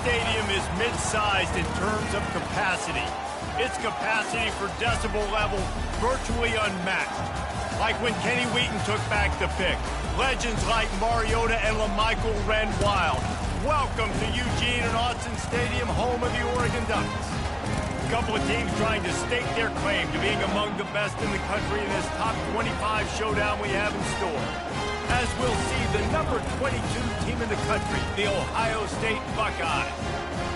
stadium is mid-sized in terms of capacity. Its capacity for decibel level virtually unmatched. Like when Kenny Wheaton took back the pick. Legends like Mariota and LaMichael ran wild. Welcome to Eugene and Autzen Stadium, home of the Oregon Ducks. A couple of teams trying to stake their claim to being among the best in the country in this top 25 showdown we have in store. As we'll see, the number 22 team in the country, the Ohio State Buckeyes,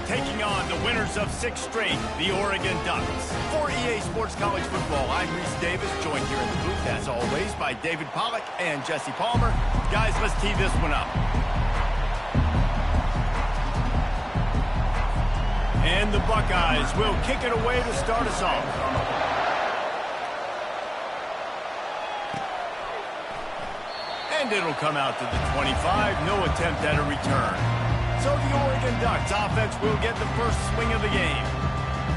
taking on the winners of 6 straight, the Oregon Ducks. For EA Sports College Football, I'm Reese Davis, joined here in the booth, as always, by David Pollack and Jesse Palmer. Guys, let's tee this one up. And the Buckeyes will kick it away to start us off. And it'll come out to the 25, no attempt at a return. So the Oregon Ducks offense will get the first swing of the game.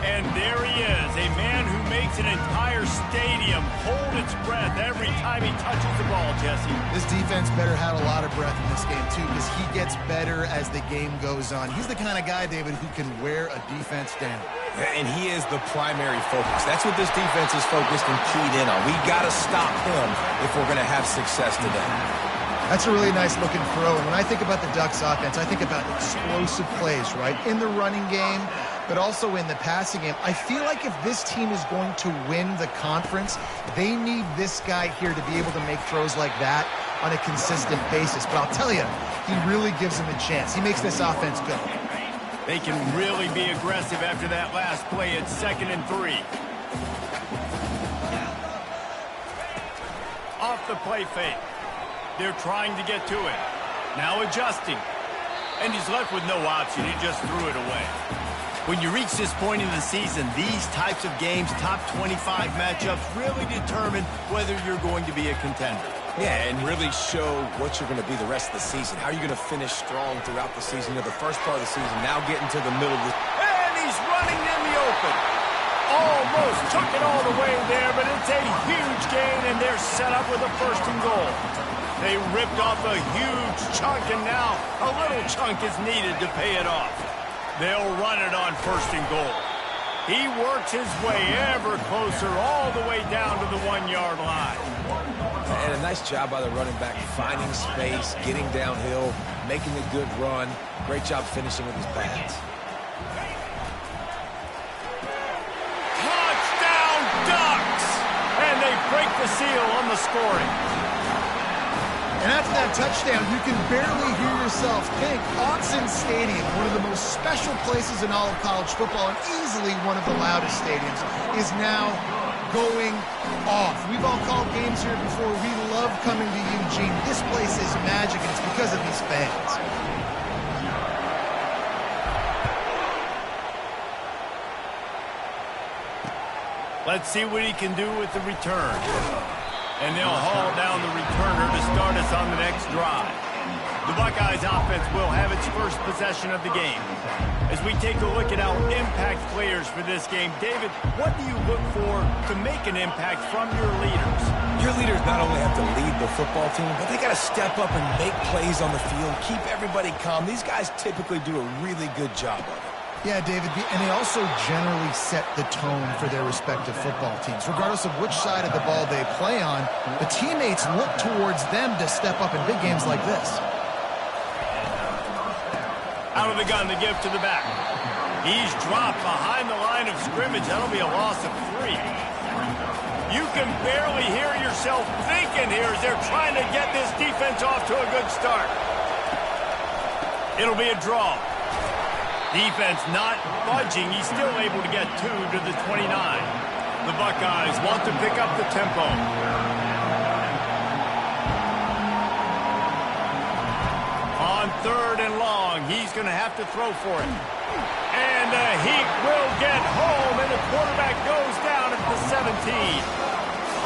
And there he is, a man who makes an entire stadium hold its breath every time he touches the ball, Jesse. This defense better have a lot of breath in this game, too, because he gets better as the game goes on. He's the kind of guy, David, who can wear a defense down. And he is the primary focus. That's what this defense is focused and keyed in on. We got to stop him if we're going to have success today. That's a really nice-looking throw. And when I think about the Ducks offense, I think about explosive plays, right? In the running game, but also in the passing game. I feel like if this team is going to win the conference, they need this guy here to be able to make throws like that on a consistent basis. But I'll tell you, he really gives them a chance. He makes this offense go. They can really be aggressive after that last play. It's 2nd and 3. Off the play fake. They're trying to get to it. Now adjusting. And he's left with no option. He just threw it away. When you reach this point in the season, these types of games, top 25 matchups, really determine whether you're going to be a contender. Yeah, and really show what you're going to be the rest of the season. How are you going to finish strong throughout the season? You know, the first part of the season, now getting to the middle of the... And he's running in the open. Almost took it all the way there, but it's a huge gain, and they're set up with a 1st and goal. They ripped off a huge chunk, and now a little chunk is needed to pay it off. They'll run it on 1st and goal. He works his way ever closer all the way down to the 1-yard line. And a nice job by the running back, finding space, getting downhill, making a good run. Great job finishing with his pads. Touchdown, Ducks! And they break the seal on the scoring. And after that touchdown, you can barely hear yourself think. Autzen Stadium, one of the most special places in all of college football and easily one of the loudest stadiums, is now going off. We've all called games here before. We love coming to Eugene. This place is magic, and it's because of these fans. Let's see what he can do with the return. And they'll haul down the returner to start us on the next drive. The Buckeyes offense will have its first possession of the game. As we take a look at our impact players for this game, David, what do you look for to make an impact from your leaders? Your leaders not only have to lead the football team, but they got to step up and make plays on the field, keep everybody calm. These guys typically do a really good job of it. Yeah, David, and they also generally set the tone for their respective football teams. Regardless of which side of the ball they play on, the teammates look towards them to step up in big games like this. Out of the gun to give to the back. He's dropped behind the line of scrimmage. That'll be a loss of 3. You can barely hear yourself thinking here as they're trying to get this defense off to a good start. It'll be a draw. Defense not budging. He's still able to get 2 to the 29. The Buckeyes want to pick up the tempo. On 3rd and long, he's going to have to throw for it. And he will get home, and the quarterback goes down at the 17.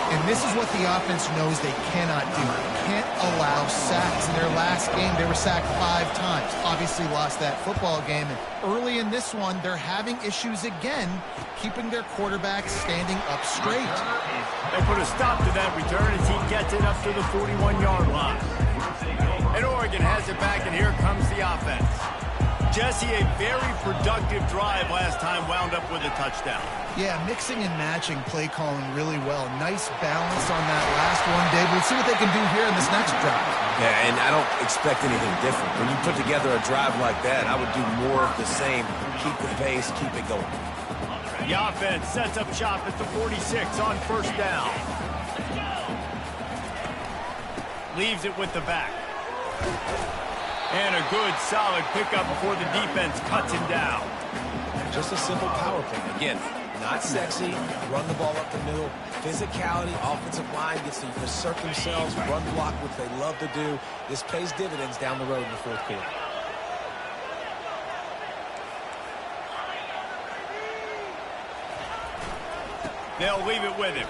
And this is what the offense knows they cannot do. They can't allow sacks. In their last game, they were sacked 5 times. Obviously lost that football game. And early in this one, they're having issues again, keeping their quarterback standing up straight. They put a stop to that return as he gets it up to the 41-yard line. And Oregon has it back, and here comes the offense. Jesse, a very productive drive last time wound up with a touchdown. Yeah, mixing and matching play calling really well. Nice balance on that last one, Dave. Let's see what they can do here in this next drive. Yeah, and I don't expect anything different. When you put together a drive like that, I would do more of the same. Keep the pace, keep it going. The offense sets up shop at the 46 on first down. Leaves it with the back. And a good, solid pickup before the defense cuts him down. Just a simple power play. Again, not sexy, run the ball up the middle. Physicality, offensive line gets to assert themselves, run block, which they love to do. This pays dividends down the road in the fourth quarter. They'll leave it with him.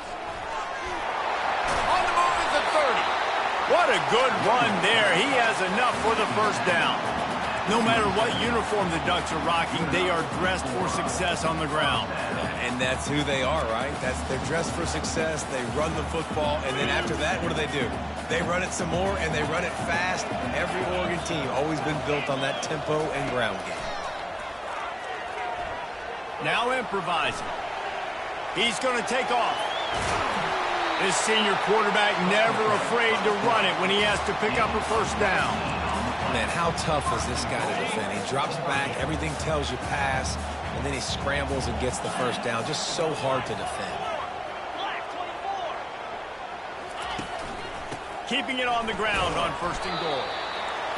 On the move at the 30. What a good run there. He has enough for the first down. No matter what uniform the Ducks are rocking, they are dressed for success on the ground. And that's who they are, right? They're dressed for success. They run the football, and then after that, what do? They run it some more, and they run it fast. Every Oregon team always been built on that tempo and ground game. Now improvising. He's going to take off. This senior quarterback never afraid to run it when he has to pick up a first down. Man, how tough is this guy to defend? He drops back, everything tells you pass, and then he scrambles and gets the first down. Just so hard to defend. Keeping it on the ground on first and goal.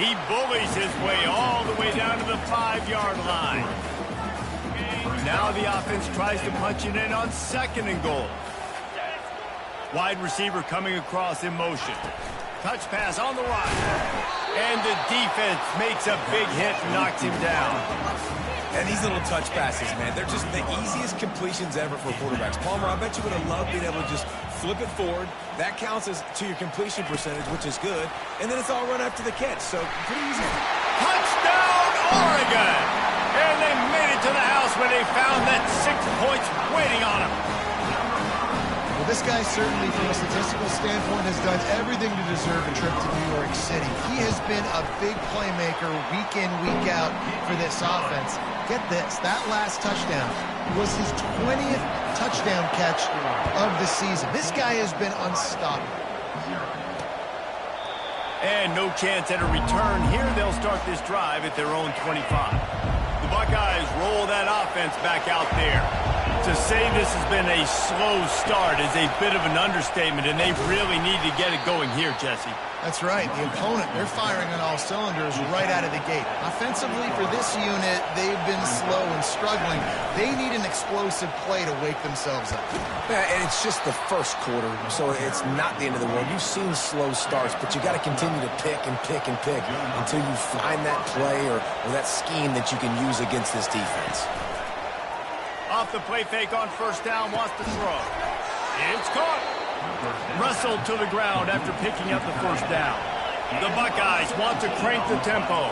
He bullies his way all the way down to the 5-yard line. Now the offense tries to punch it in on second and goal. Wide receiver coming across in motion. Touch pass on the line. And the defense makes a big hit and knocks him down. And these little touch passes, man, they're just the easiest completions ever for quarterbacks. Palmer, I bet you would have loved being able to just flip it forward. That counts as to your completion percentage, which is good. And then it's all run after the catch, so pretty easy. Touchdown, Oregon! And they made it to the house when they found that 6 points waiting on them. Well, this guy certainly, from a statistical standpoint, has done everything to deserve a trip to New York City. He has been a big playmaker week in, week out for this offense. Get this, that last touchdown was his 20th touchdown catch of the season. This guy has been unstoppable. And no chance at a return. Here they'll start this drive at their own 25. The Buckeyes roll that offense back out there. To say this has been a slow start is a bit of an understatement, and they really need to get it going here, Jesse. That's right. The opponent, they're firing on all cylinders right out of the gate. Offensively, for this unit, they've been slow and struggling. They need an explosive play to wake themselves up. Yeah, and it's just the first quarter, so it's not the end of the world. You've seen slow starts, but you got to continue to pick and pick and pick until you find that play or that scheme that you can use against this defense. Off the play fake on first down, wants to throw. It's caught. Wrestled to the ground after picking up the first down. The Buckeyes want to crank the tempo.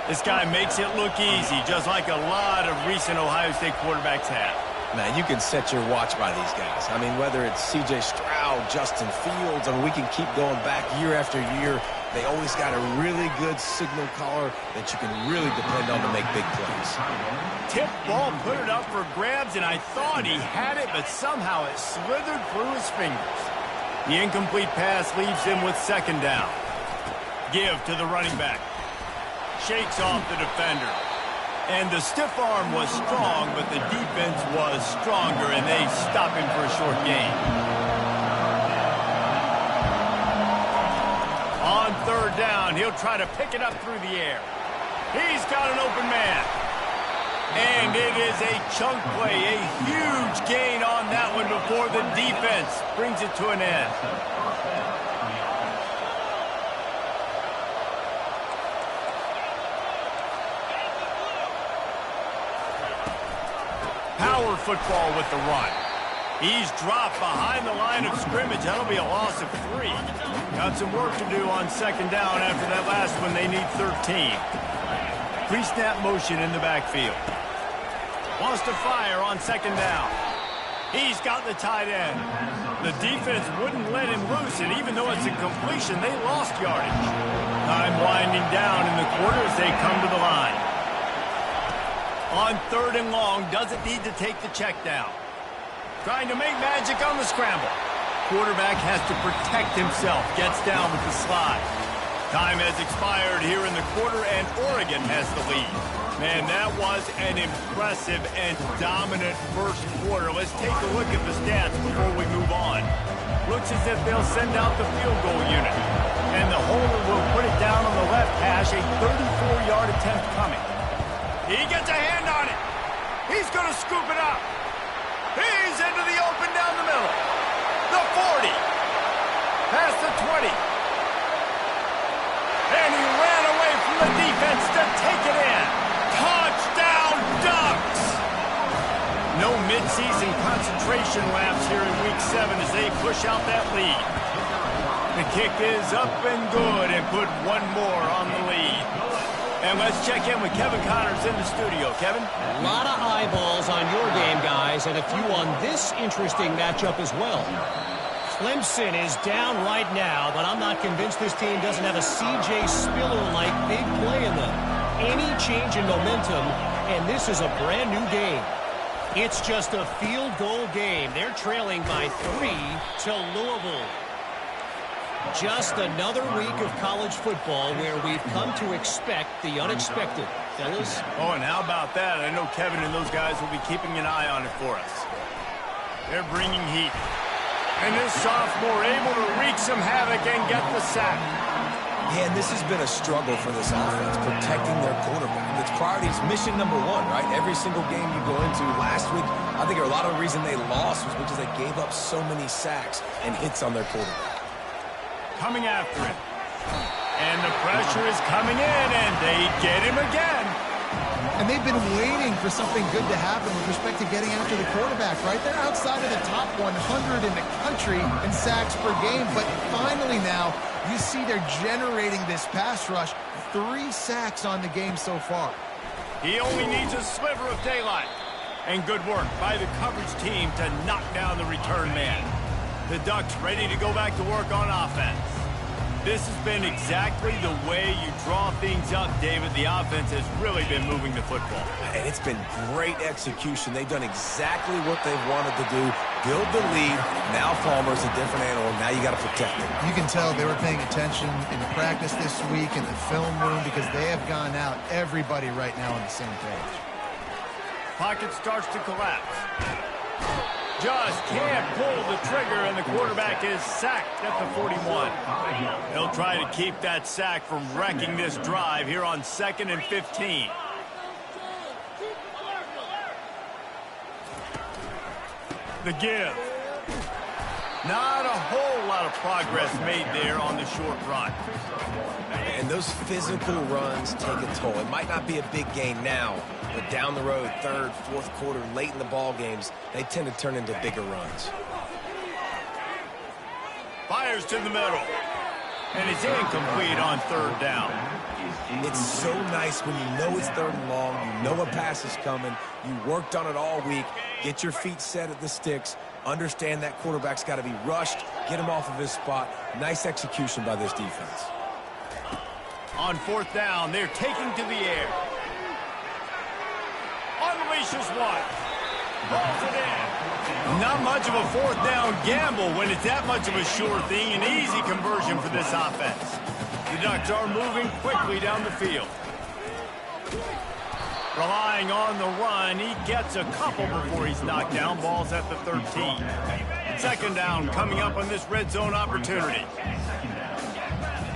This guy makes it look easy, just like a lot of recent Ohio State quarterbacks have. Man, you can set your watch by these guys. I mean, whether it's C.J. Stroud, Justin Fields, I mean, we can keep going back year after year. They always got a really good signal caller that you can really depend on to make big plays. Tip ball, put it up for grabs, and I thought he had it, but somehow it slithered through his fingers. The incomplete pass leaves him with second down. Give to the running back. Shakes off the defender. And the stiff arm was strong, but the defense was stronger, and they stop him for a short gain. On third down, he'll try to pick it up through the air. He's got an open man. And it is a chunk play, a huge gain on that one before the defense brings it to an end. Power football with the run. He's dropped behind the line of scrimmage. That'll be a loss of 3. Got some work to do on second down after that last one. They need 13. Pre-snap motion in the backfield. Wants to fire on second down. He's got the tight end. The defense wouldn't let him loose, and even though it's a completion, they lost yardage. Time winding down in the quarter as they come to the line. On 3rd and long, doesn't need to take the check down. Trying to make magic on the scramble. Quarterback has to protect himself. Gets down with the slide. Time has expired here in the quarter, and Oregon has the lead. Man, that was an impressive and dominant first quarter. Let's take a look at the stats before we move on. Looks as if they'll send out the field goal unit. And the holder will put it down on the left hash, a 34-yard attempt coming. He gets a hand on it. He's going to scoop it up. He's into the open down the middle. The 40. Past the 20. And he ran away from the defense to take it in. Touchdown Ducks! No midseason concentration laps here in Week 7 as they push out that lead. The kick is up and good and put one more on the lead. And let's check in with Kevin Connors in the studio. Kevin? A lot of eyeballs on your game, guys, and a few on this interesting matchup as well. Clemson is down right now, but I'm not convinced this team doesn't have a C.J. Spiller-like big play in them. Any change in momentum, and this is a brand-new game. It's just a field goal game. They're trailing by 3 to Louisville. Just another week of college football where we've come to expect the unexpected. Fellas? Oh, and how about that? I know Kevin and those guys will be keeping an eye on it for us. They're bringing heat. And this sophomore able to wreak some havoc and get the sack. Yeah, and this has been a struggle for this offense, protecting their quarterback. It's priorities, mission number one, right? Every single game you go into last week, I think a lot of the reason they lost was because they gave up so many sacks and hits on their quarterback. Coming after it. And the pressure is coming in, and they get him again. And they've been waiting for something good to happen with respect to getting after the quarterback, right? They're outside of the top 100 in the country in sacks per game, but finally now you see they're generating this pass rush. 3 sacks on the game so far. He only needs a sliver of daylight. And good work by the coverage team to knock down the return man. The Ducks ready to go back to work on offense. This has been exactly the way you draw things up, David. The offense has really been moving the football. And it's been great execution. They've done exactly what they've wanted to do. Build the lead. Now Palmer's a different animal. Now you got to protect him. You can tell they were paying attention in practice this week in the film room because they have gone out, everybody right now on the same page. Pocket starts to collapse. Just can't pull the trigger, and the quarterback is sacked at the 41. They'll try to keep that sack from wrecking this drive here on 2nd and 15. The give. Not a whole lot of progress made there on the short run. And those physical runs take a toll. It might not be a big gain now, but down the road, 3rd, 4th quarter, late in the ball games, they tend to turn into bigger runs. Fires to the middle. And it's incomplete on 3rd down. It's so nice when you know it's 3rd and long, you know a pass is coming, you worked on it all week, get your feet set at the sticks, understand that quarterback's got to be rushed, get him off of his spot. Nice execution by this defense. On 4th down, they're taking to the air. Unleashes one. Pulls it in. Not much of a 4th down gamble when it's that much of a sure thing. An easy conversion for this offense. The Ducks are moving quickly down the field. Relying on the run, he gets a couple before he's knocked down. Ball's at the 13. 2nd down coming up on this red zone opportunity.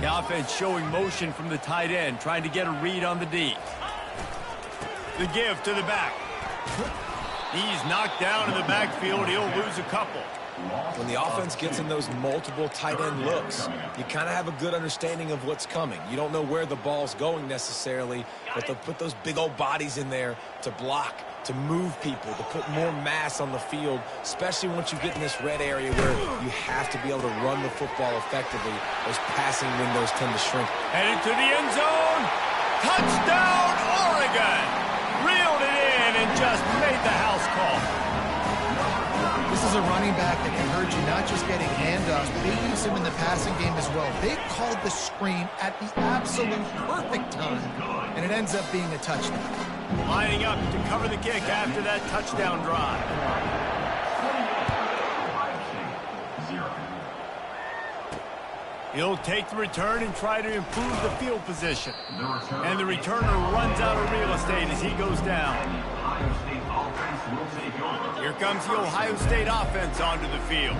The offense showing motion from the tight end, trying to get a read on the D. The give to the back. He's knocked down in the backfield. He'll lose a couple. When the offense gets in those multiple tight end looks, you kind of have a good understanding of what's coming. You don't know where the ball's going necessarily, but they'll put those big old bodies in there to block, to move people, to put more mass on the field, especially once you get in this red area where you have to be able to run the football effectively. Those passing windows tend to shrink. Headed to the end zone. Touchdown, Oregon! Reeled it in and just made the house call. This is a running back that can hurt you, not just getting handoffs, but they use him in the passing game as well. They called the screen at the absolute perfect time, and it ends up being a touchdown. Lining up to cover the kick after that touchdown drive. He'll take the return and try to improve the field position. And the returner runs out of real estate as he goes down. Here comes the Ohio State offense onto the field.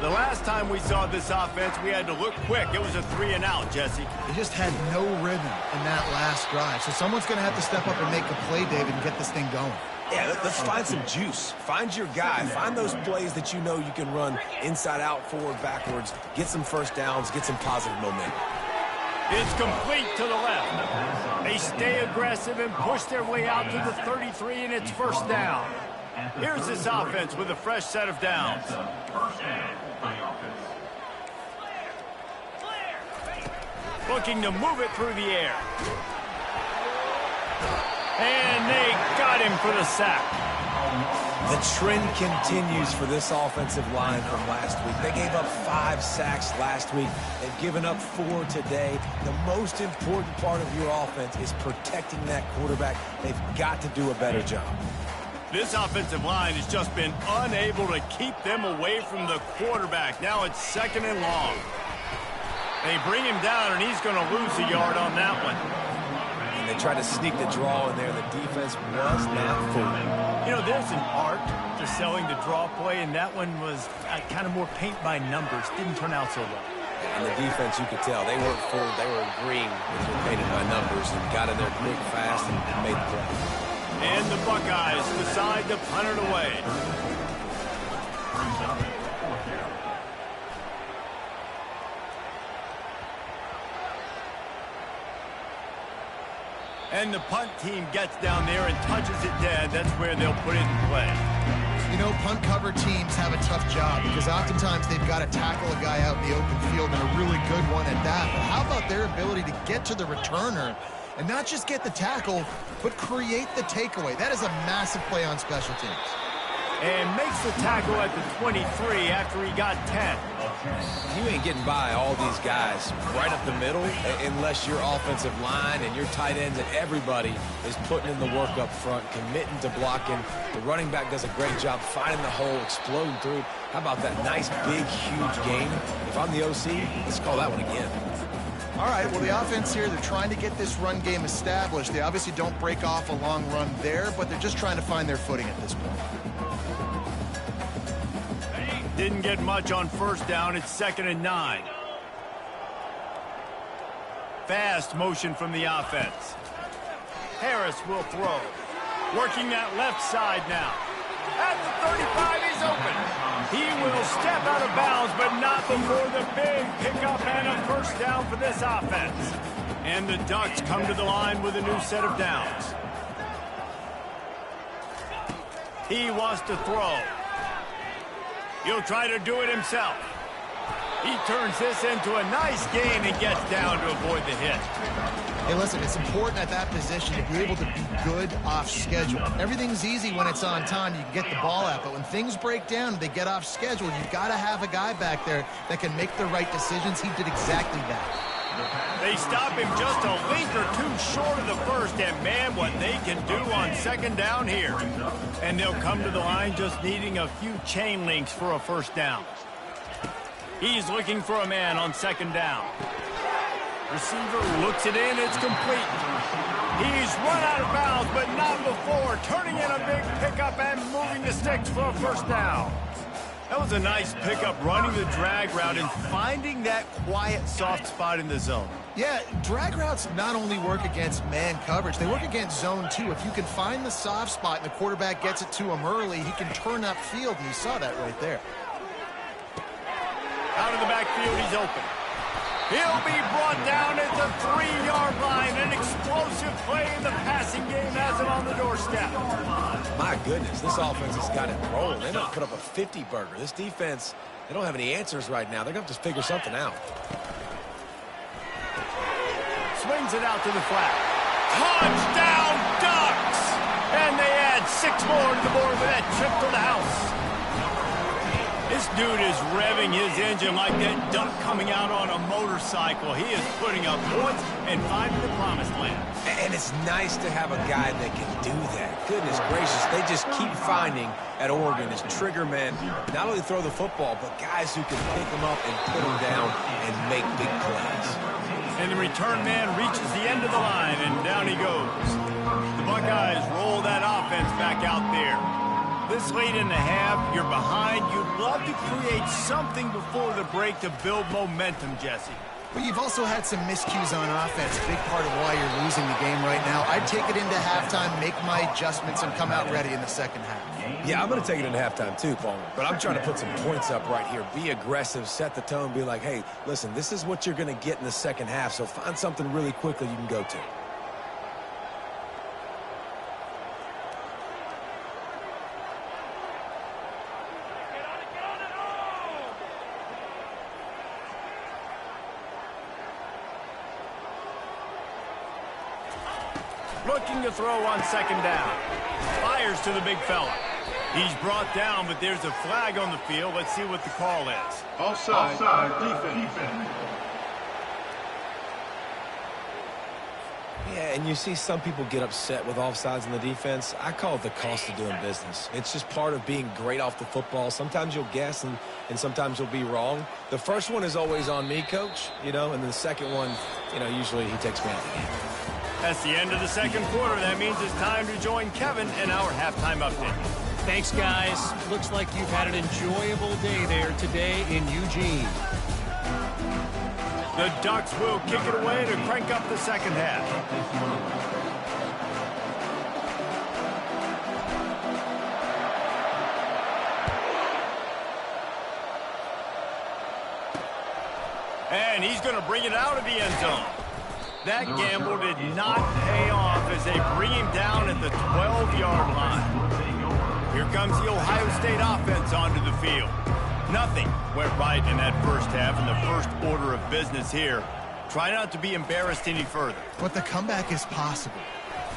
The last time we saw this offense, we had to look quick. It was a 3-and-out, Jesse. They just had no rhythm in that last drive. So someone's going to have to step up and make a play, David, and get this thing going. Yeah, let's find some juice. Find your guy. Find those plays that you know you can run inside out, forward, backwards. Get some first downs. Get some positive momentum. It's complete to the left. They stay aggressive and push their way out to the 33, and it's first down. Here's this offense with a fresh set of downs. Looking to move it through the air. And they got him for the sack. The trend continues for this offensive line from last week. They gave up 5 sacks last week. They've given up 4 today. The most important part of your offense is protecting that quarterback. They've got to do a better job. This offensive line has just been unable to keep them away from the quarterback. Now it's 2nd and long. They bring him down, and he's going to lose a yard on that one. And they tried to sneak the draw in there. The defense was not fooled. You know, there's an art to selling the draw play, and that one was kind of more paint by numbers. Didn't turn out so well. And the defense, you could tell, they weren't fooled. They were agreeing with your painted by numbers and got in there quick, fast, and made the play. And the Buckeyes decide to punt it away. And the punt team gets down there and touches it dead. That's where they'll put it in play. You know, punt cover teams have a tough job because oftentimes they've got to tackle a guy out in the open field, and a really good one at that. But how about their ability to get to the returner and not just get the tackle, but create the takeaway? That is a massive play on special teams. And makes the tackle at the 23 after he got 10. You ain't getting by all these guys right up the middle unless your offensive line and your tight ends and everybody is putting in the work up front, committing to blocking. The running back does a great job finding the hole, exploding through. How about that nice, big, huge gain? If I'm the OC, let's call that one again. All right, well, the offense here, they're trying to get this run game established. They obviously don't break off a long run there, but they're just trying to find their footing at this point. Didn't get much on first down. It's 2nd and 9. Fast motion from the offense. Harris will throw. Working that left side now. At the 35, he's open. He will step out of bounds, but not before the big pickup and a first down for this offense. And the Ducks come to the line with a new set of downs. He wants to throw. He'll try to do it himself. He turns this into a nice gain and gets down to avoid the hit. Hey, listen, it's important at that position to be able to be good off schedule. Everything's easy when it's on time. You can get the ball out, but when things break down and they get off schedule, you've got to have a guy back there that can make the right decisions. He did exactly that. They stop him just a link or two short of the first, and man, what they can do on 2nd down here. And they'll come to the line just needing a few chain links for a first down. He's looking for a man on 2nd down. Receiver looks it in, it's complete. He's run out of bounds, but not before, turning in a big pickup and moving the sticks for a first down. That was a nice pickup, running the drag route and finding that quiet, soft spot in the zone. Yeah, drag routes not only work against man coverage, they work against zone too. If you can find the soft spot and the quarterback gets it to him early, he can turn upfield, and you saw that right there. Out of the backfield, he's open. He'll be brought down at the 3-yard line. An explosive play in the passing game has it on the doorstep. My goodness, this offense has got it rolling. They don't put up a 50-burger. This defense, they don't have any answers right now. They're going to have to figure something out. Swings it out to the flat. Touchdown, Ducks! And they add 6 more to the board with that trip to the house. Is This dude is revving his engine like that duck coming out on a motorcycle. He is putting up points and finding the promised land. And it's nice to have a guy that can do that. Goodness gracious, they just keep finding at Oregon as trigger men, not only throw the football, but guys who can pick them up and put them down and make big plays. And the return man reaches the end of the line, and down he goes. The Buckeyes roll that offense back out there. This late in the half, you're behind. You'd love to create something before the break to build momentum, Jesse. But you've also had some miscues on offense, big part of why you're losing the game right now. I'd take it into halftime, make my adjustments, and come out ready in the second half. Yeah, I'm going to take it into halftime too, Paul. But I'm trying to put some points up right here. Be aggressive, set the tone, be like, hey, listen, this is what you're going to get in the second half, so find something really quickly you can go to. Looking to throw on second down. Fires to the big fella. He's brought down, but there's a flag on the field. Let's see what the call is. Offside, defense. Yeah, and you see some people get upset with offsides in the defense. I call it the cost of doing business. It's just part of being great off the football. Sometimes you'll guess and sometimes you'll be wrong. The first one is always on me, Coach, and then the second one, usually he takes me out of the game. That's the end of the second quarter. That means it's time to join Kevin in our halftime update. Thanks, guys. Looks like you've had an enjoyable day there today in Eugene. The Ducks will kick it away to crank up the second half. And he's going to bring it out of the end zone. That gamble did not pay off as they bring him down at the 12-yard line. Here comes the Ohio State offense onto the field. Nothing went right in that first half, and the first order of business here. Try not to be embarrassed any further. But the comeback is possible.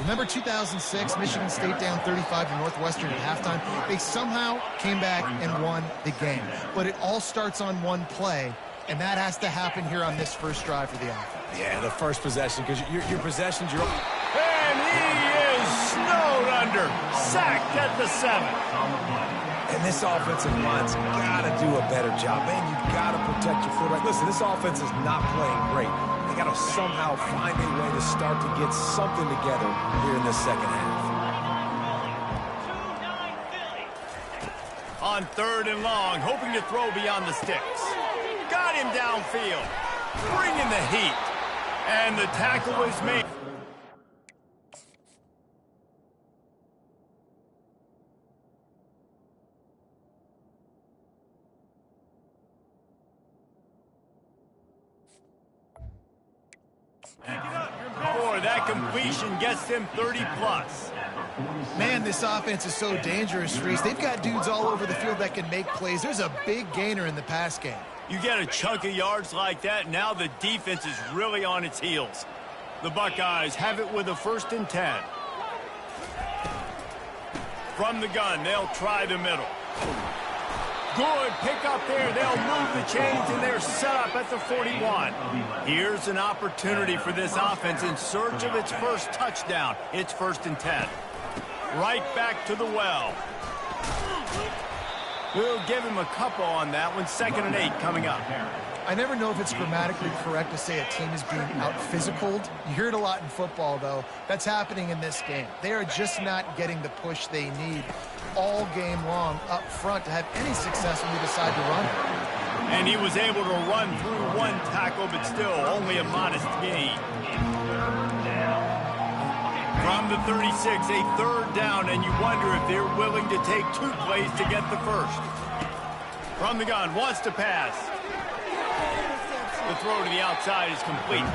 Remember 2006, Michigan State down 35 to Northwestern at halftime? They somehow came back and won the game. But it all starts on one play, and that has to happen here on this first drive for the offense. Yeah, the first possession, because your possessions, you're... And he is snowed under, sacked at the 7. And this offensive line's got to do a better job. Man, you got to protect your quarterback. Listen, this offense is not playing great. They got to somehow find a way to start to get something together here in this second half. On third and long, hoping to throw beyond the sticks. Got him downfield, bringing the heat. And the tackle was made. Boy, that completion gets them 30-plus. Man, this offense is so dangerous, Reese. They've got dudes all over the field that can make plays. There's a big gainer in the pass game. You get a chunk of yards like that, now the defense is really on its heels. The Buckeyes have it with a 1st and 10. From the gun, they'll try the middle. Good pick up there. They'll move the chains, and they're set up at the 41. Here's an opportunity for this offense in search of its first touchdown. It's 1st and 10. Right back to the well. We'll give him a couple on that one. 2nd and 8 coming up. I never know if it's grammatically correct to say a team is being out-physicaled. You hear it a lot in football, though. That's happening in this game. They are just not getting the push they need all game long up front to have any success when they decide to run it. And he was able to run through one tackle, but still only a modest gain. From the 36, a 3rd down, and you wonder if they're willing to take 2 plays to get the first. From the gun, wants to pass. The throw to the outside is complete.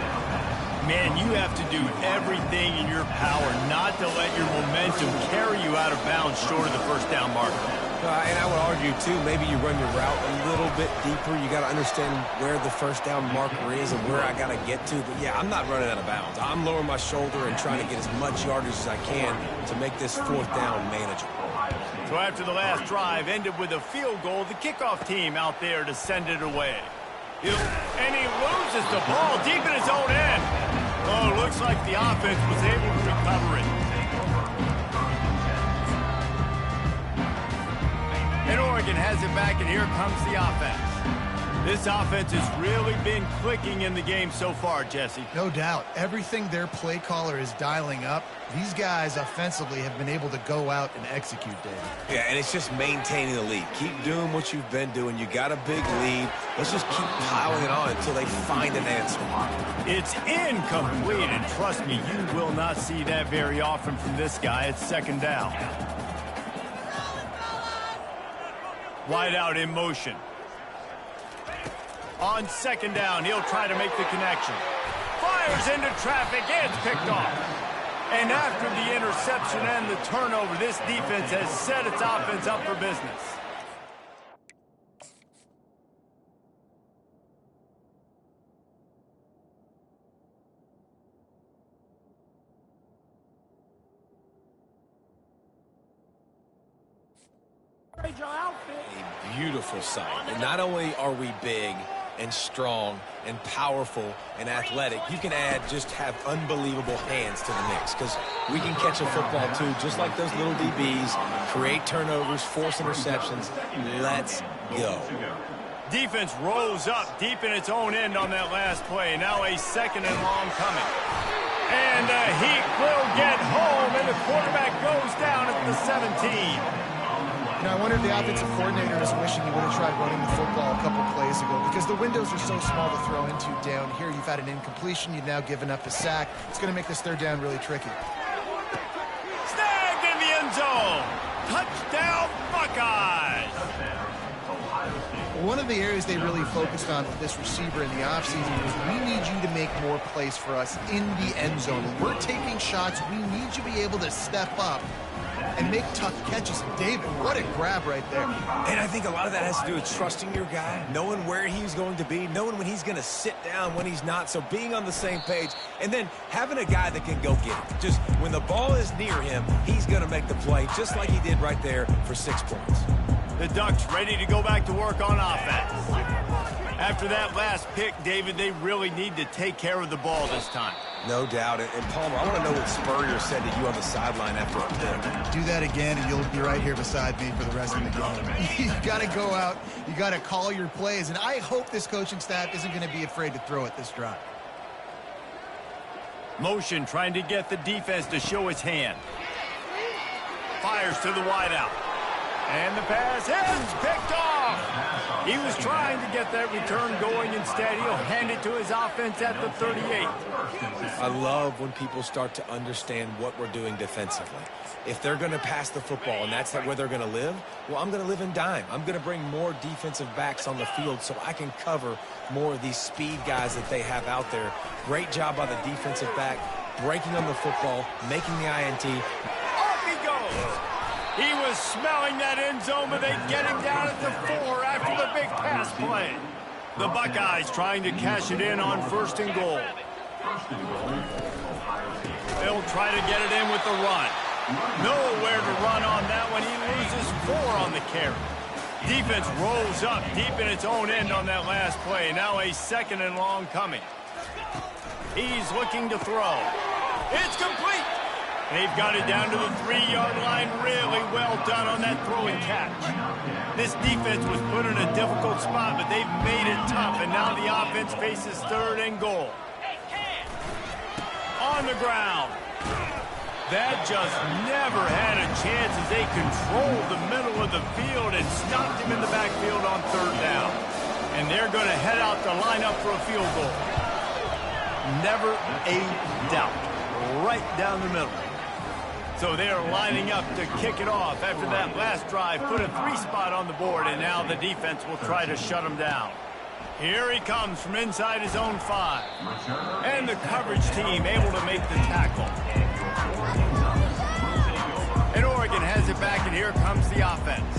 Man, you have to do everything in your power not to let your momentum carry you out of bounds short of the 1st down marker. And I would argue, too, maybe you run your route a little bit deeper. You got to understand where the 1st down marker is and where I got to get to. But, yeah, I'm not running out of bounds. I'm lowering my shoulder and trying to get as much yardage as I can to make this 4th down manageable. So after the last drive ended with a field goal, the kickoff team out there to send it away. And he loses the ball deep in his own end. Oh, looks like the offense was able to recover it. And Oregon has it back, and here comes the offense. This offense has really been clicking in the game so far, Jesse. No doubt. Everything their play caller is dialing up, these guys offensively have been able to go out and execute, David. Yeah, and it's just maintaining the lead. Keep doing what you've been doing. You got a big lead. Let's just keep piling it on until they find an answer. It's incomplete, and trust me, you will not see that very often from this guy. It's second down. Wide out in motion. On second down, he'll try to make the connection. Fires into traffic, it's picked off. And after the interception and the turnover, this defense has set its offense up for business. A beautiful sight. And not only are we big and strong and powerful and athletic, you can just have unbelievable hands to the mix, because we can catch a football too, just like those little DBs, create turnovers, force interceptions. Let's go. Defense rolls up deep in its own end on that last play. Now a second and long coming. And the Heat will get home, and the quarterback goes down at the 17. You know, I wonder if the offensive coordinator is wishing he would have tried running the football a couple plays ago, because the windows are so small to throw into down here. You've had an incompletion. You've now given up a sack. It's going to make this third down really tricky. Snagged in the end zone. Touchdown, Buckeyes. One of the areas they really focused on with this receiver in the offseason was, we need you to make more plays for us in the end zone. When we're taking shots, we need you to be able to step up and make tough catches. And David, what a grab right there. And I think a lot of that has to do with trusting your guy, knowing where he's going to be, knowing when he's going to sit down, when he's not, so being on the same page, and then having a guy that can go get it. Just when the ball is near him, he's going to make the play, just like he did right there for 6 points. The Ducks ready to go back to work on offense. After that last pick, David, they really need to take care of the ball this time. No doubt. And Palmer, I want to know what Spurrier said to you on the sideline after a pick. Do that again, and you'll be right here beside me for the rest of the game. You got to go out. You got to call your plays. And I hope this coaching staff isn't going to be afraid to throw it this drive. Motion trying to get the defense to show its hand. Fires to the wideout. And the pass is picked off. He was trying to get that return going. Instead, he'll hand it to his offense at the 38. I love when people start to understand what we're doing defensively. If they're going to pass the football and that's where they're going to live, well, I'm going to live in dime. I'm going to bring more defensive backs on the field so I can cover more of these speed guys that they have out there. Great job by the defensive back, breaking on the football, making the INT. Off he goes. He was smelling that end zone, but they get him down at the 4 after the big pass play. The Buckeyes trying to cash it in on 1st and goal. They'll try to get it in with the run. Nowhere to run on that one. He loses 4 on the carry. Defense rolls up deep in its own end on that last play. Now a 2nd and long coming. He's looking to throw. It's complete. They've got it down to the 3-yard line. Really well done on that throw and catch. This defense was put in a difficult spot, but they've made it tough, and now the offense faces 3rd and goal. On the ground. That just never had a chance as they controlled the middle of the field and stopped him in the backfield on 3rd down. And they're going to head out to line up for a field goal. Never a doubt. Right down the middle. So they are lining up to kick it off after that last drive. Put a 3-spot on the board, and now the defense will try to shut him down. Here he comes from inside his own 5. And the coverage team able to make the tackle. And Oregon has it back, and here comes the offense.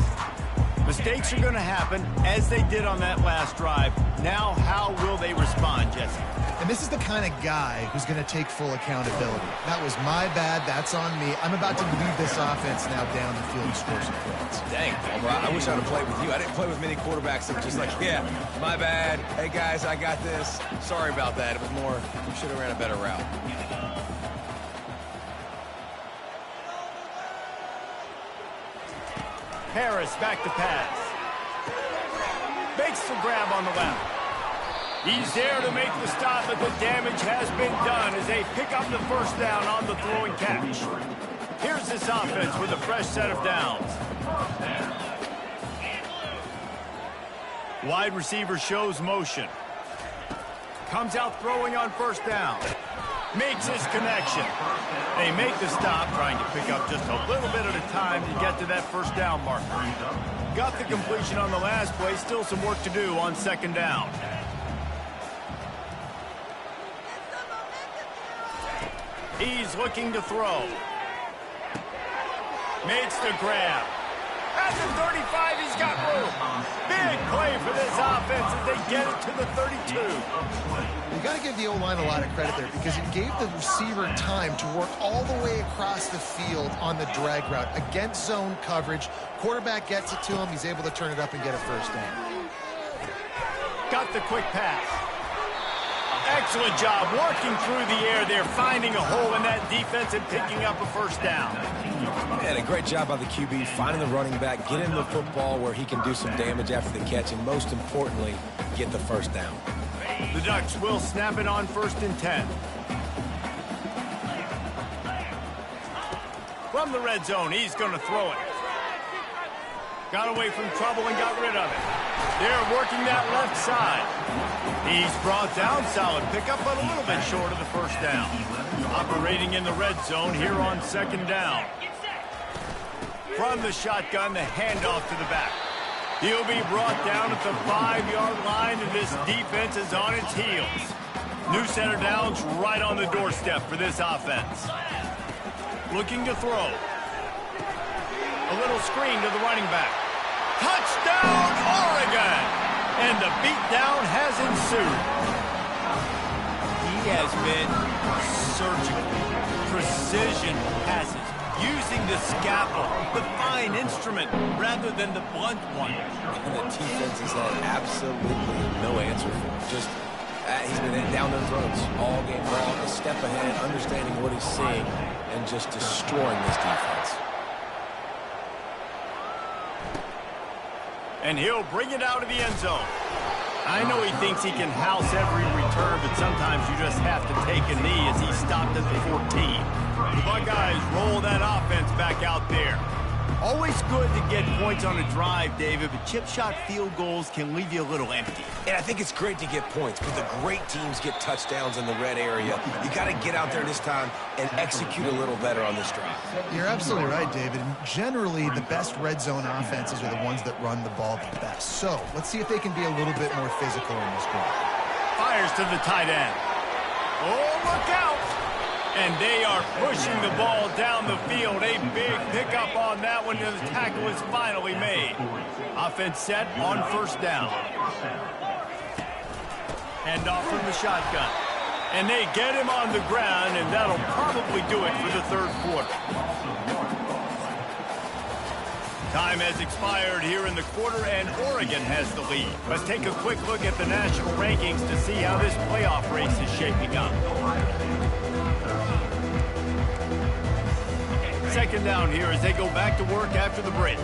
Mistakes are going to happen, as they did on that last drive. Now, how will they respond, Jesse? And this is the kind of guy who's going to take full accountability. That was my bad. That's on me. I'm about to lead this offense now down the field and score some points. Dang, Palmer, I wish I would have played with you. I didn't play with many quarterbacks that were just like, yeah, my bad. Hey, guys, I got this. Sorry about that. It was more, we should have ran a better route. Harris back to pass. Makes the grab on the left. He's there to make the stop, but the damage has been done as they pick up the first down on the throw and catch. Here's this offense with a fresh set of downs. Wide receiver shows motion. Comes out throwing on first down. Makes his connection. They make the stop, trying to pick up just a little bit at a time to get to that first down marker. Got the completion on the last play, still some work to do on second down. He's looking to throw. Makes the grab. At the 35, he's got room. Big play for this offense as they get it to the 32. You got to give the O-line a lot of credit there because it gave the receiver time to work all the way across the field on the drag route against zone coverage. Quarterback gets it to him. He's able to turn it up and get a first down. Got the quick pass. Excellent job working through the air there, finding a hole in that defense and picking up a first down. And a great job by the QB, finding the running back, get him the football where he can do some damage after the catch, and most importantly, get the first down. The Ducks will snap it on 1st and 10. From the red zone, he's going to throw it. Got away from trouble and got rid of it. They're working that left side. He's brought down, solid pickup, but a little bit short of the first down. Operating in the red zone here on second down. From the shotgun, the handoff to the back. He'll be brought down at the 5-yard line, and this defense is on its heels. New set of downs right on the doorstep for this offense. Looking to throw. A little screen to the running back. Touchdown, Oregon! And the beatdown has ensued. He has been surgical. Precision passes. Using the scalpel, the fine instrument, rather than the blunt one. And the defense has had absolutely no answer for him. Just, he's been down their throats all game long, a step ahead, understanding what he's seeing, and just destroying this defense. And he'll bring it out of the end zone. I know he thinks he can house every return, but sometimes you just have to take a knee as he stopped at the 14. The Buckeyes roll that offense back out there. Always good to get points on a drive, David, but chip shot field goals can leave you a little empty. And I think it's great to get points, but the great teams get touchdowns in the red area. You got to get out there this time and execute a little better on this drive. You're absolutely right, David. Generally, the best red zone offenses are the ones that run the ball the best. So let's see if they can be a little bit more physical in this drive. Fires to the tight end. Oh, look out! And they are pushing the ball down the field. A big pickup on that one, and the tackle is finally made. Offense set on first down. Hand off from the shotgun. And they get him on the ground, and that'll probably do it for the third quarter. Time has expired here in the quarter, and Oregon has the lead. Let's take a quick look at the national rankings to see how this playoff race is shaping up. Second down here as they go back to work after the break.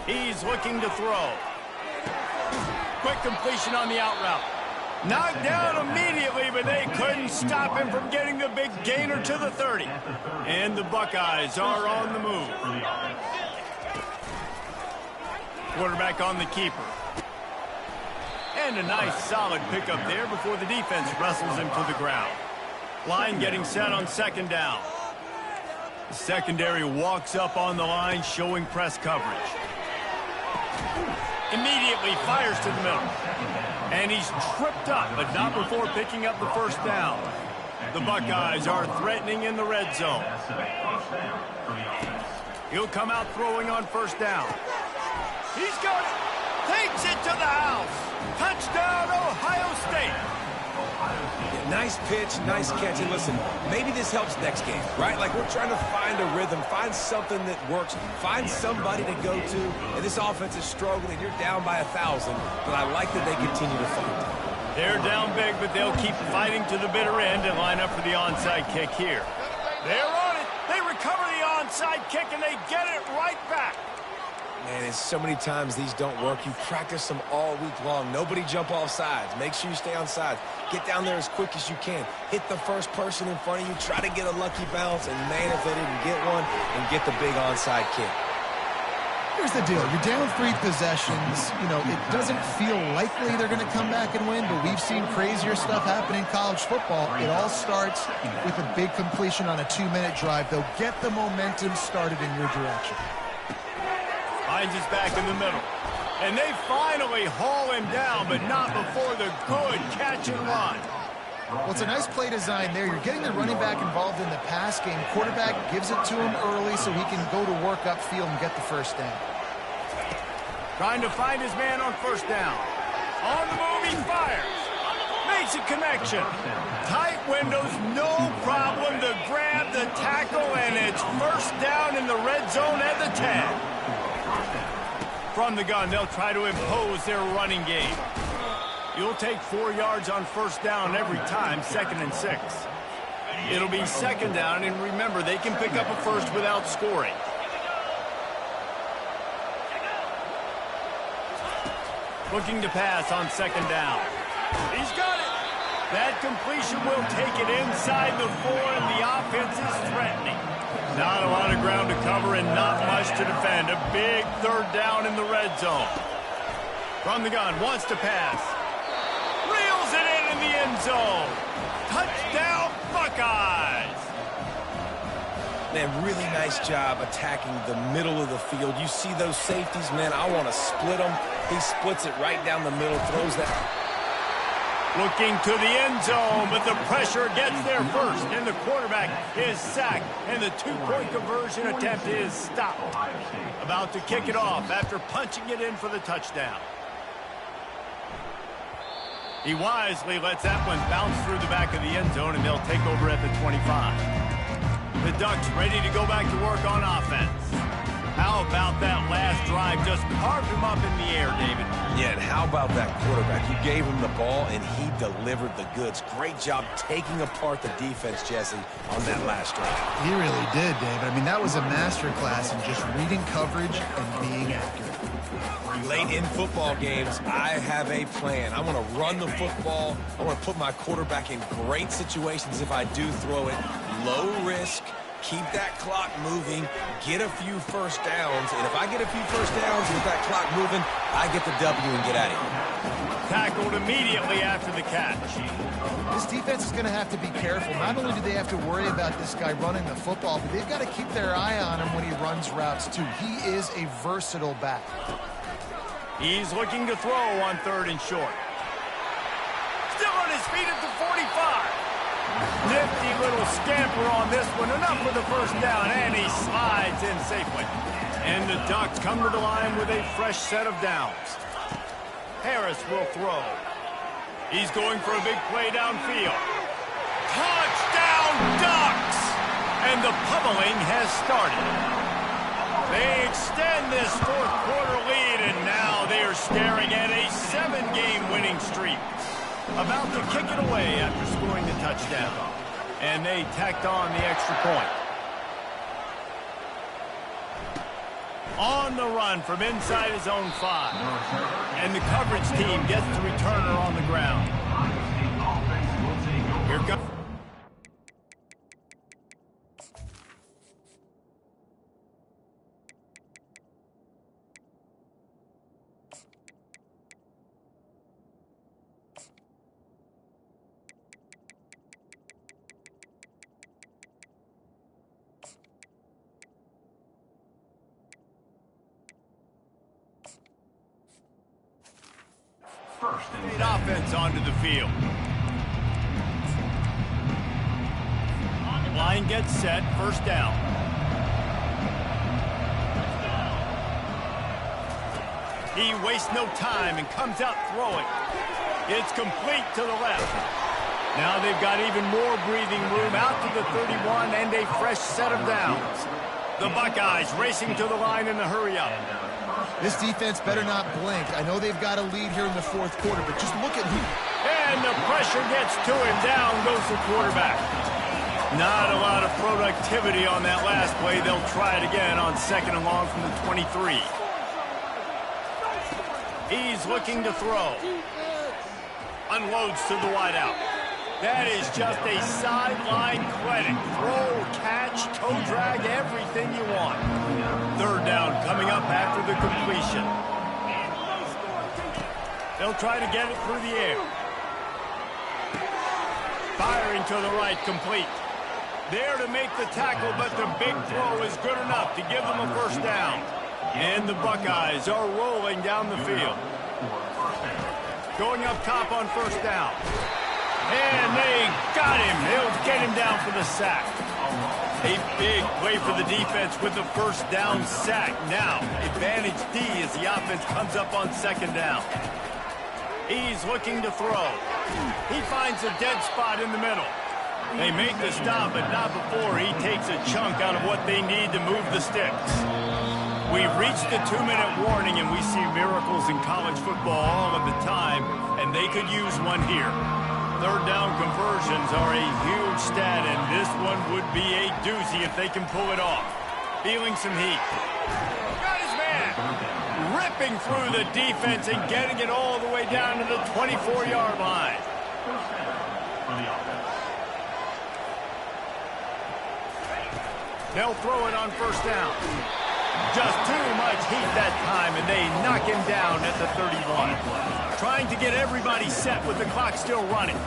He's looking to throw. Quick completion on the out route. Knocked down immediately, but they couldn't stop him from getting the big gainer to the 30. And the Buckeyes are on the move. Quarterback on the keeper. And a nice solid pickup there before the defense wrestles him to the ground. Line getting set on second down. The secondary walks up on the line, showing press coverage. Immediately fires to the middle. And he's tripped up, but not before picking up the first down. The Buckeyes are threatening in the red zone. He'll come out throwing on first down. He's got it. Takes it to the house. Touchdown, Ohio State. Yeah, nice pitch, nice catch. And listen, maybe this helps next game, right? Like we're trying to find a rhythm, find something that works, find somebody to go to. And this offense is struggling. You're down by 1,000, but I like that they continue to fight. They're down big, but they'll keep fighting to the bitter end and line up for the onside kick here. They're on it. They recover the onside kick, and they get it right back. Man, and so many times these don't work. You practice them all week long. Nobody jump off sides. Make sure you stay on sides. Get down there as quick as you can. Hit the first person in front of you. Try to get a lucky bounce. And, man, if they didn't get one, and get the big onside kick. Here's the deal. You're down 3 possessions. You know, it doesn't feel likely they're going to come back and win, but we've seen crazier stuff happen in college football. It all starts with a big completion on a 2-minute drive. They'll get the momentum started in your direction. Finds his back in the middle. And they finally haul him down, but not before the good catch and run. Well, it's a nice play design there. You're getting the running back involved in the pass game. Quarterback gives it to him early so he can go to work upfield and get the first down. Trying to find his man on first down. On the move, he fires. Makes a connection. Tight windows, no problem to grab the tackle, and it's first down in the red zone at the 10. From the gun, they'll try to impose their running game. You'll take 4 yards on first down every time, 2nd and 6. It'll be second down, and remember, they can pick up a first without scoring. Looking to pass on second down. He's got it. That completion will take it inside the 4, and the offense is threatening. Not a lot of ground to cover and not much to defend. A big third down in the red zone. From the gun, wants to pass. Reels it in the end zone. Touchdown, Buckeyes. Man, really nice job attacking the middle of the field. You see those safeties, man, I want to split them. He splits it right down the middle, throws that. Looking to the end zone, but the pressure gets there first, and the quarterback is sacked, and the 2-point conversion attempt is stopped. About to kick it off after punching it in for the touchdown. He wisely lets that one bounce through the back of the end zone, and they'll take over at the 25. The Ducks ready to go back to work on offense. How about that last drive? Just carved him up in the air, David. Yeah, and how about that quarterback? You gave him the ball, and he delivered the goods. Great job taking apart the defense, Jesse, on that last drive. He really did, David. I mean, that was a masterclass in just reading coverage and being accurate. Late in football games, I have a plan. I want to run the football. I want to put my quarterback in great situations if I do throw it. Low risk. Keep that clock moving, get a few first downs, and if I get a few first downs with that clock moving, I get the W and get out of here. Tackled immediately after the catch. This defense is going to have to be careful. Not only do they have to worry about this guy running the football, but they've got to keep their eye on him when he runs routes, too. He is a versatile back. He's looking to throw on 3rd and short. Still on his feet at the 45. Nifty little scamper on this one. Enough for the first down, and he slides in safely. And the Ducks come to the line with a fresh set of downs. Harris will throw. He's going for a big play downfield. Touchdown, Ducks! And the pummeling has started. They extend this 4th quarter lead, and now they are staring at a 7-game winning streak. About to kick it away after scoring the touchdown. And they tacked on the extra point. On the run from inside his own 5. And the coverage team gets the returner on the ground. Here comes. Offense onto the field. Line gets set, first down. He wastes no time and comes out throwing. It's complete to the left. Now they've got even more breathing room out to the 31 and a fresh set of downs. The Buckeyes racing to the line in the hurry-up. This defense better not blink. I know they've got a lead here in the fourth quarter, but just look at who. And the pressure gets to him. Down goes the quarterback. Not a lot of productivity on that last play. They'll try it again on second and long from the 23. He's looking to throw. Unloads to the wideout. That is just a sideline clinic. Throw, catch, toe drag, everything you want. Third down coming up after the completion. They'll try to get it through the air. Firing to the right, complete. There to make the tackle, but the big throw is good enough to give them a first down. And the Buckeyes are rolling down the field. Going up top on first down. And they got him. They'll get him down for the sack. A big play for the defense with the first down sack. Now, advantage D as the offense comes up on second down. He's looking to throw. He finds a dead spot in the middle. They make the stop, but not before he takes a chunk out of what they need to move the sticks. We've reached the 2-minute warning, and we see miracles in college football all of the time, and they could use one here. Third down conversions are a huge stat, and this one would be a doozy if they can pull it off. Feeling some heat. Got his man. Ripping through the defense and getting it all the way down to the 24-yard line. They'll throw it on first down. Just too much heat that time, and they knock him down at the 31. Trying to get everybody set with the clock still running.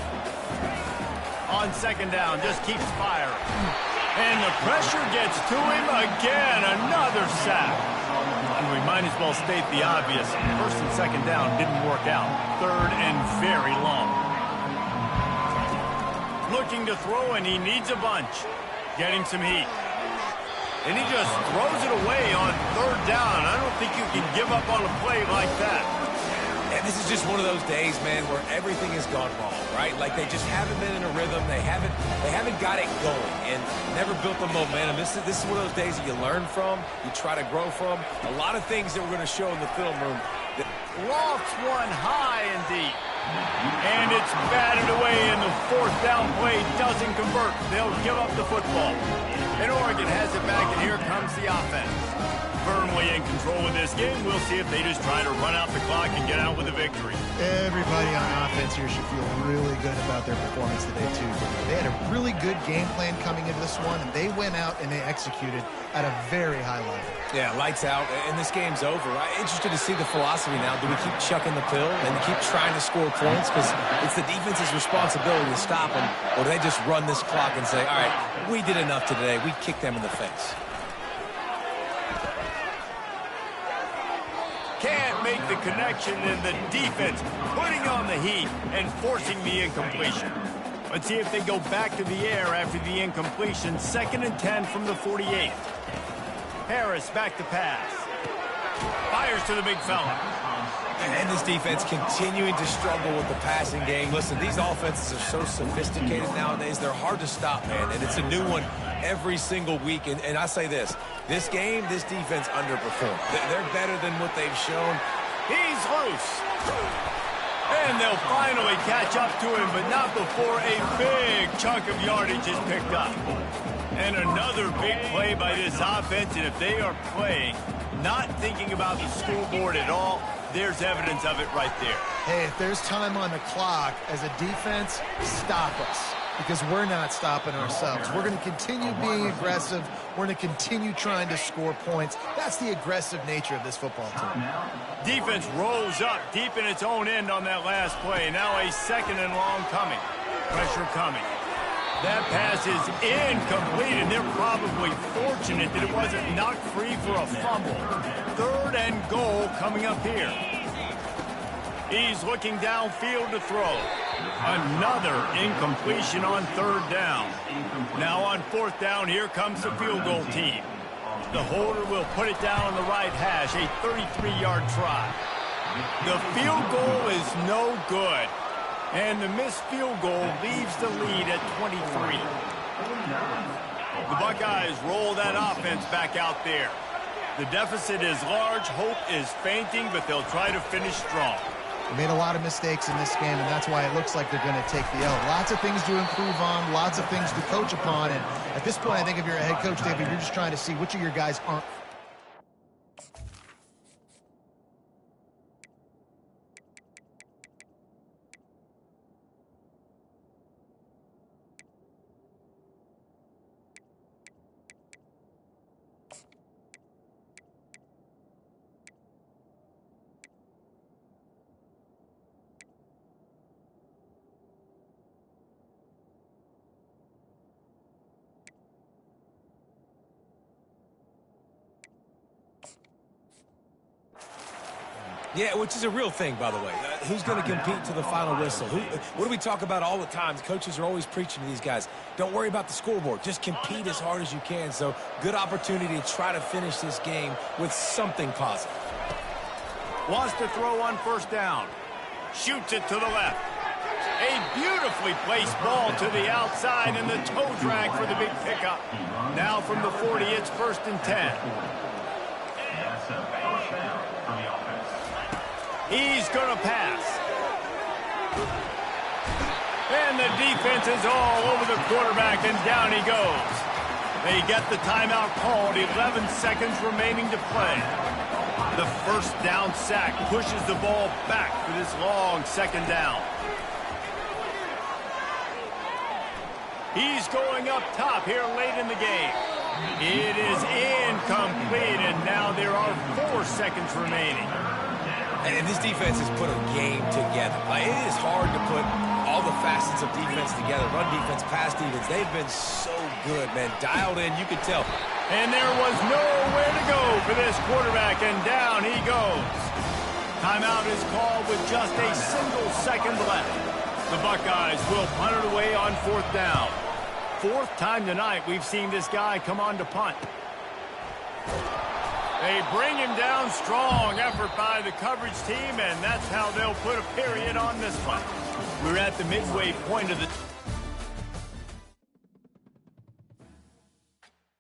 On second down, just keeps firing. And the pressure gets to him again. Another sack. And we might as well state the obvious. First and second down didn't work out. Third and very long. Looking to throw, and he needs a bunch. Getting some heat. And he just throws it away on third down. I don't think you can give up on a play like that. And this is just one of those days, man, where everything has gone wrong, right? Like they just haven't been in a rhythm. They haven't got it going and never built the momentum. This is one of those days that you learn from, you try to grow from. A lot of things that we're going to show in the film room. Lofts one high and deep. And it's batted away, and the fourth down play doesn't convert. They'll give up the football. And Oregon has it back, and here comes the offense. Firmly in control of this game. We'll see if they just try to run out the clock and get out with a victory. Everybody on offense here should feel really good about their performance today, too. They had a really good game plan coming into this one, and they went out and they executed at a very high level. Yeah, lights out, and this game's over. I'm interested to see the philosophy now. Do we keep chucking the pill and keep trying to score points? Because it's the defense's responsibility to stop them, or do they just run this clock and say, all right, we did enough today. We kicked them in the face. Can't make the connection, and the defense putting on the heat and forcing the incompletion. Let's see if they go back to the air after the incompletion. 2nd and 10 from the 48. Harris back to pass. Fires to the big fella. And this defense continuing to struggle with the passing game. Listen, these offenses are so sophisticated nowadays. They're hard to stop, man. And it's a new one every single week. And I say this game, this defense underperformed. They're better than what they've shown. He's loose. And they'll finally catch up to him, but not before a big chunk of yardage is picked up. And another big play by this offense. And if they are playing, not thinking about the scoreboard at all, there's evidence of it right there. Hey, if there's time on the clock, as a defense, stop us. Because we're not stopping ourselves. We're going to continue being aggressive. We're going to continue trying to score points. That's the aggressive nature of this football team. Defense rolls up deep in its own end on that last play. Now a 2nd and long coming. Pressure coming. That pass is incomplete, and they're probably fortunate that it wasn't knocked free for a fumble. 3rd and goal coming up here. He's looking downfield to throw. Another incompletion on third down. Now on fourth down, here comes the field goal team. The holder will put it down on the right hash, a 33-yard try. The field goal is no good, and the missed field goal leaves the lead at 23. The Buckeyes roll that offense back out there. The deficit is large, hope is fainting, but they'll try to finish strong. They made a lot of mistakes in this game, and that's why it looks like they're going to take the L. Lots of things to improve on, lots of things to coach upon, and at this point, I think if you're a head coach, David, you're just trying to see which of your guys aren't. Yeah, which is a real thing, by the way. Who's going to compete to the final whistle? What do we talk about all the time? The coaches are always preaching to these guys. Don't worry about the scoreboard. Just compete as hard as you can. So, good opportunity to try to finish this game with something positive. Wants to throw on first down. Shoots it to the left. A beautifully placed ball to the outside, and the toe drag for the big pickup. Now from the 40, it's 1st and 10. He's going to pass. And the defense is all over the quarterback, and down he goes. They get the timeout called, 11 seconds remaining to play. The first down sack pushes the ball back for this long second down. He's going up top here late in the game. It is incomplete, and now there are 4 seconds remaining. And this defense has put a game together. Like, it is hard to put all the facets of defense together. Run defense, pass defense. They've been so good, man. Dialed in, you could tell. And there was nowhere to go for this quarterback, and down he goes. Timeout is called with just a single second left. The Buckeyes will punt it away on 4th down. 4th time tonight we've seen this guy come on to punt. They bring him down. Strong effort by the coverage team, and that's how they'll put a period on this one. We're at the midway point of the